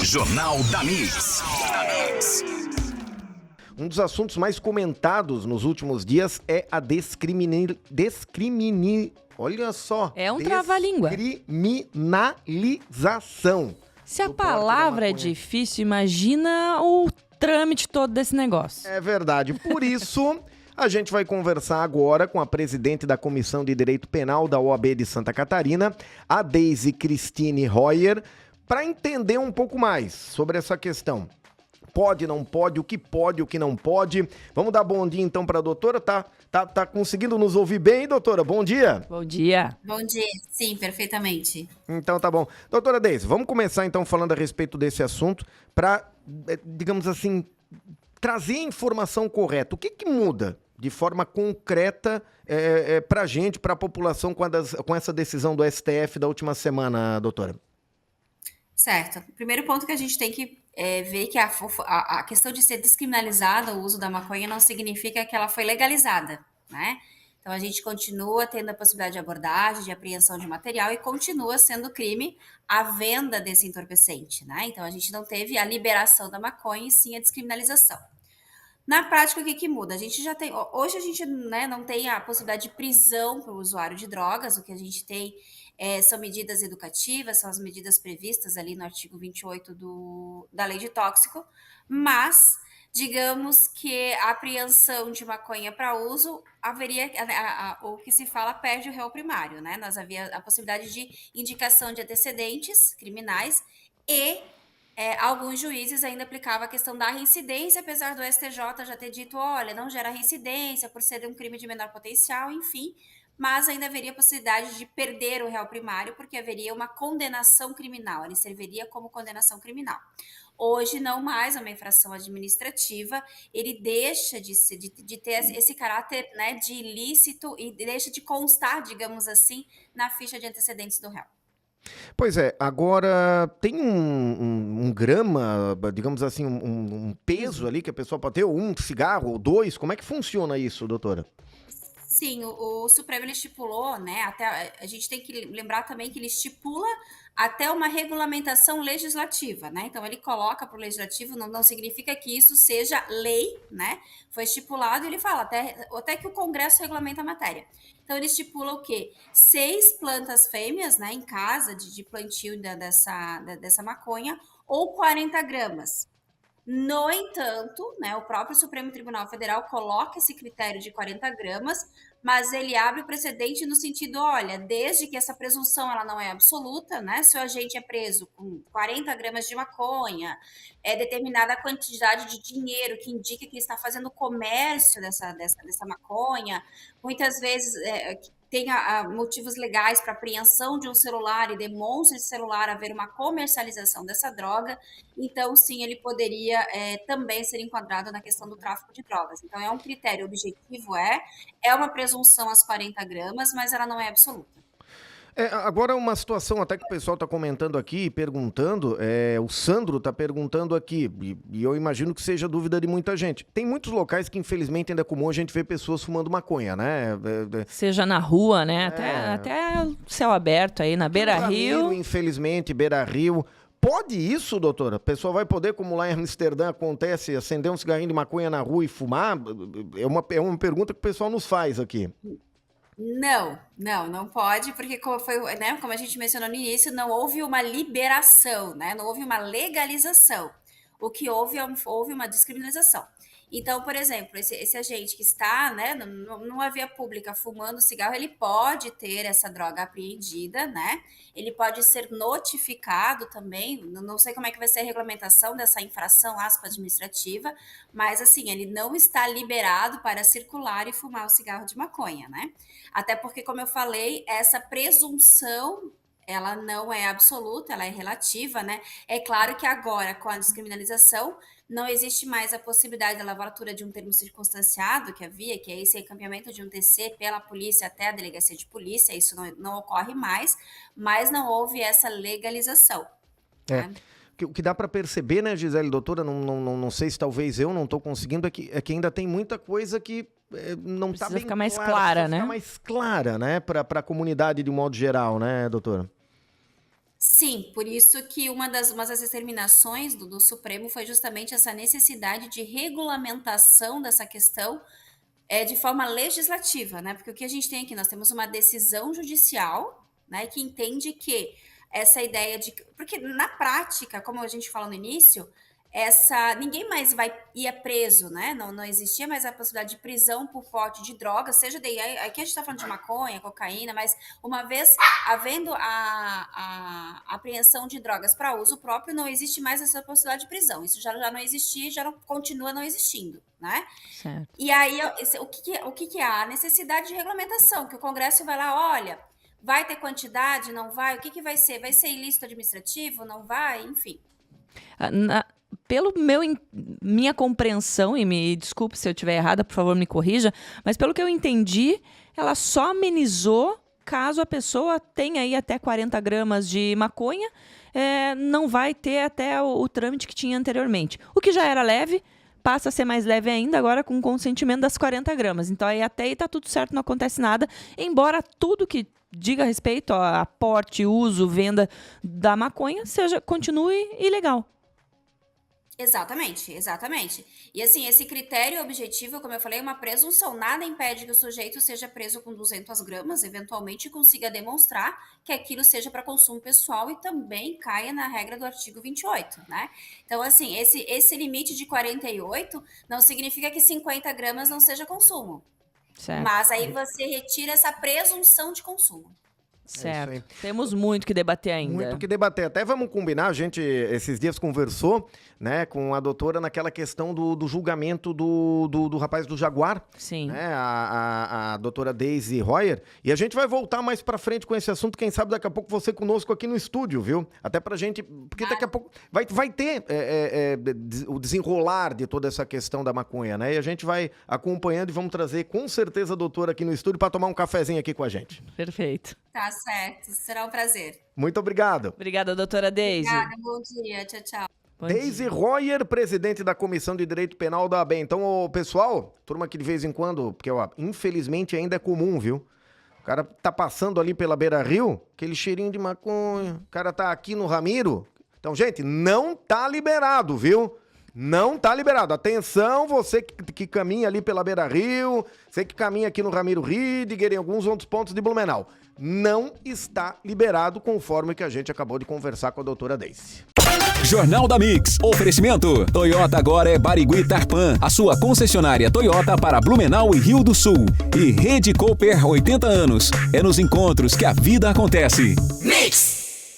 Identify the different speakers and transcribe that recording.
Speaker 1: Jornal da Mix.
Speaker 2: Um dos assuntos mais comentados nos últimos dias é a olha só.
Speaker 3: É um trava-língua.
Speaker 2: Descriminalização.
Speaker 3: Se a palavra é difícil, imagina o trâmite todo desse negócio.
Speaker 2: É verdade. Por isso, a gente vai conversar agora com a presidente da Comissão de Direito Penal da OAB de Santa Catarina, a Deise Cristine Royer, para entender um pouco mais sobre essa questão. Pode, não pode, o que não pode. Vamos dar bom dia então para a doutora. Tá conseguindo nos ouvir bem, doutora? Bom dia.
Speaker 3: Bom dia.
Speaker 4: Bom dia, sim, perfeitamente.
Speaker 2: Então tá bom. Doutora Deise, vamos começar então falando a respeito desse assunto para, digamos assim, trazer a informação correta. O que muda de forma concreta para a gente, para a população com essa decisão do STF da última semana, doutora?
Speaker 4: Certo. O primeiro ponto que a gente tem que ver que a questão de ser descriminalizada o uso da maconha não significa que ela foi legalizada, né? Então, a gente continua tendo a possibilidade de abordagem, de apreensão de material e continua sendo crime a venda desse entorpecente, né? Então, a gente não teve a liberação da maconha e sim a descriminalização. Na prática, o que muda? A gente já tem... Hoje, a gente, né, não tem a possibilidade de prisão para o usuário de drogas. O que a gente tem são medidas educativas, são as medidas previstas ali no artigo 28 da Lei de Tóxico, mas digamos que a apreensão de maconha para uso haveria, o que se fala, perde o réu primário, né? Nós havia a possibilidade de indicação de antecedentes criminais e alguns juízes ainda aplicavam a questão da reincidência, apesar do STJ já ter dito, olha, não gera reincidência por ser um crime de menor potencial, enfim, mas ainda haveria a possibilidade de perder o réu primário, porque haveria uma condenação criminal, ele serviria como condenação criminal. Hoje, não mais, é uma infração administrativa, ele deixa de ter esse caráter, né, de ilícito e deixa de constar, digamos assim, na ficha de antecedentes do réu.
Speaker 2: Pois é, agora tem um grama, digamos assim, um peso ali que a pessoa pode ter, ou um cigarro, ou dois, como é que funciona isso, doutora?
Speaker 4: Sim, o Supremo ele estipulou, né? Até a gente tem que lembrar também que ele estipula até uma regulamentação legislativa, né? Então ele coloca para o legislativo, não significa que isso seja lei, né? Foi estipulado e ele fala até que o Congresso regulamenta a matéria. Então ele estipula o quê? 6 plantas fêmeas, né? Em casa de plantio dessa maconha ou 40 gramas. No entanto, né, o próprio Supremo Tribunal Federal coloca esse critério de 40 gramas, mas ele abre o precedente no sentido, olha, desde que essa presunção ela não é absoluta, né, se o agente é preso com 40 gramas de maconha, é determinada a quantidade de dinheiro que indica que ele está fazendo comércio dessa maconha, muitas vezes tem motivos legais para apreensão de um celular e demonstra esse celular haver uma comercialização dessa droga, então sim, ele poderia também ser enquadrado na questão do tráfico de drogas. Então é um critério objetivo, é uma presunção às 40 gramas, mas ela não é absoluta.
Speaker 2: Agora uma situação até que o pessoal está comentando aqui, perguntando, o Sandro está perguntando aqui, e eu imagino que seja dúvida de muita gente. Tem muitos locais que infelizmente ainda é comum a gente ver pessoas fumando maconha, né?
Speaker 3: Seja na rua, né? Até céu aberto aí, na Beira-Rio.
Speaker 2: Infelizmente, Beira-Rio. Pode isso, doutora? A pessoa vai poder, como lá em Amsterdã acontece, acender um cigarrinho de maconha na rua e fumar? É uma pergunta que o pessoal nos faz aqui.
Speaker 4: Não pode, porque como a gente mencionou no início, não houve uma liberação, né? Não houve uma legalização. O que houve uma descriminalização. Então, por exemplo, esse agente que está, né, numa via pública fumando cigarro, ele pode ter essa droga apreendida, né? Ele pode ser notificado também, não sei como é que vai ser a regulamentação dessa infração, aspas, administrativa, mas assim, ele não está liberado para circular e fumar o cigarro de maconha, né? Até porque, como eu falei, essa presunção ela não é absoluta, ela é relativa, né? É claro que agora, com a descriminalização, não existe mais a possibilidade da lavratura de um termo circunstanciado que havia, que é esse encaminhamento de um TC pela polícia até a delegacia de polícia, isso não ocorre mais, mas não houve essa legalização. Né?
Speaker 2: O que dá para perceber, né, Gisele, doutora, não sei se talvez eu não estou conseguindo, é que ainda tem muita coisa que não está bem
Speaker 3: ficar mais clara, né?
Speaker 2: Ficar mais clara, né, para a comunidade de um modo geral, né, doutora?
Speaker 4: Sim, por isso que uma das determinações do Supremo foi justamente essa necessidade de regulamentação dessa questão de forma legislativa, né? Porque o que a gente tem aqui, nós temos uma decisão judicial, né, que entende que essa ideia de... Porque na prática, como a gente falou no início, ninguém mais ia preso, né? Não existia mais a possibilidade de prisão por porte de drogas, seja aqui a gente está falando de maconha, cocaína, mas uma vez havendo a apreensão de drogas para uso próprio, não existe mais essa possibilidade de prisão. Isso já não existia e já continua não existindo, né?
Speaker 3: Certo.
Speaker 4: E aí, o que há? A necessidade de regulamentação, que o Congresso vai lá, olha, vai ter quantidade, não vai? O que vai ser? Vai ser ilícito administrativo? Não vai? Enfim.
Speaker 3: Pelo minha compreensão, e me desculpe se eu estiver errada, por favor me corrija, mas pelo que eu entendi, ela só amenizou caso a pessoa tenha aí até 40 gramas de maconha, não vai ter até o trâmite que tinha anteriormente. O que já era leve, passa a ser mais leve ainda agora com o consentimento das 40 gramas. Então aí até aí tá tudo certo, não acontece nada, embora tudo que diga respeito a porte, uso, venda da maconha continue ilegal.
Speaker 4: Exatamente. E assim, esse critério objetivo, como eu falei, é uma presunção. Nada impede que o sujeito seja preso com 200 gramas, eventualmente consiga demonstrar que aquilo seja para consumo pessoal e também caia na regra do artigo 28, né? Então, assim, esse limite de 48 não significa que 50 gramas não seja consumo.
Speaker 3: Certo.
Speaker 4: Mas aí você retira essa presunção de consumo.
Speaker 3: Certo. Temos muito que debater ainda.
Speaker 2: Muito que debater. Até vamos combinar, a gente esses dias conversou, né, com a doutora naquela questão do julgamento do rapaz do Jaguar.
Speaker 3: Sim.
Speaker 2: Né, a doutora Daisy Royer. E a gente vai voltar mais pra frente com esse assunto. Quem sabe daqui a pouco você conosco aqui no estúdio, viu? Até pra gente... Porque daqui a pouco vai ter o desenrolar de toda essa questão da maconha, né? E a gente vai acompanhando e vamos trazer com certeza a doutora aqui no estúdio pra tomar um cafezinho aqui com a gente.
Speaker 3: Perfeito.
Speaker 4: Tá certo, será um prazer.
Speaker 2: Muito obrigado.
Speaker 3: Obrigada, doutora Daisy.
Speaker 4: Obrigada, bom dia, tchau.
Speaker 2: Daisy Royer, presidente da Comissão de Direito Penal da OAB. Então, pessoal, turma que de vez em quando, porque infelizmente ainda é comum, viu? O cara tá passando ali pela Beira-Rio, aquele cheirinho de maconha, o cara tá aqui no Ramiro. Então, gente, não tá liberado, viu? Não tá liberado. Atenção, você que caminha ali pela Beira-Rio, você que caminha aqui no Ramiro Ridger, em alguns outros pontos de Blumenau. Não está liberado, conforme que a gente acabou de conversar com a doutora Daisy.
Speaker 1: Jornal da Mix. Oferecimento. Toyota agora é Barigui Tarpan, a sua concessionária Toyota para Blumenau e Rio do Sul. E Rede Cooper 80 anos. É nos encontros que a vida acontece. Mix!